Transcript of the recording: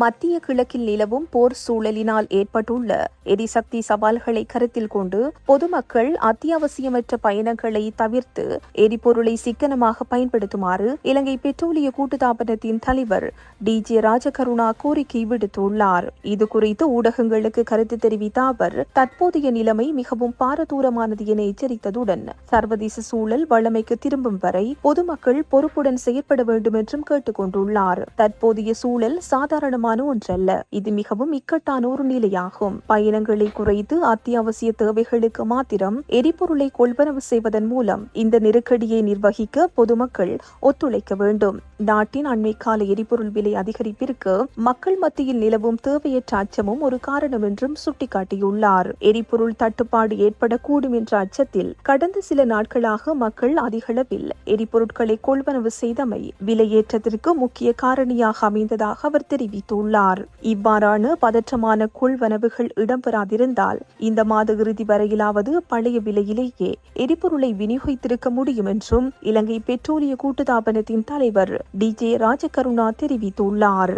மத்திய கிழக்கில் நிலவும் போர் சூழலினால் ஏற்பட்டுள்ள எரிசக்தி சவால்களை கருத்தில் கொண்டு பொதுமக்கள் அத்தியாவசியமற்ற பயணங்களை தவிர்த்து எரிபொருளை சிக்கனமாக பயன்படுத்துமாறு இலங்கை பெட்ரோலிய கூட்டுத்தாபனத்தின் தலைவர் டி.ஜே. ராஜகருணா கோரிக்கை விடுத்துள்ளார். இதுகுறித்து ஊடகங்களுக்கு கருத்து தெரிவித்த அவர், தற்போதைய நிலைமை மிகவும் பாரதூரமானது என எச்சரித்ததுடன் சர்வதேச சூழல் வழமைக்கு திரும்பும் வரை பொதுமக்கள் பொறுப்புடன் செயற்பட வேண்டும் என்றும் கேட்டுக் கொண்டுள்ளார். தற்போதைய சூழல் சாதாரண ஒன்றல்ல, இது மிகவும் இக்கட்டான ஒரு நிலையாகும். பயணங்களை குறைத்து அத்தியாவசிய தேவைகளுக்கு மாத்திரம் எரிபொருளை கொள்வனவு செய்வதன் மூலம் இந்த நெருக்கடியை நிர்வகிக்க பொதுமக்கள் ஒத்துழைக்க வேண்டும். நாட்டின் அண்மை கால எரிபொருள் விலை அதிகரிப்பிற்கு மக்கள் மத்தியில் நிலவும் தேவையற்ற அச்சமும் ஒரு காரணம் என்றும் சுட்டிக்காட்டியுள்ளார். எரிபொருள் தட்டுப்பாடு ஏற்படக்கூடும் என்ற அச்சத்தில் கடந்த சில நாட்களாக மக்கள் அதிகளவில் எரிபொருட்களை கொள்வனவு செய்தமை விலையேற்றத்திற்கு முக்கிய காரணியாக அமைந்ததாக அவர் தெரிவித்தார். இவ்வாறான பதற்றமான கொள்வனவுகள் இடம்பெறாதிருந்தால் இந்த மாத இறுதி வரையிலாவது பழைய விலையிலேயே எரிபொருளை விநியோகித்திருக்க முடியும் என்றும் இலங்கை பெட்ரோலிய கூட்டுத்தாபனத்தின் தலைவர் டி.ஜே. ராஜகருணா தெரிவித்துள்ளார்.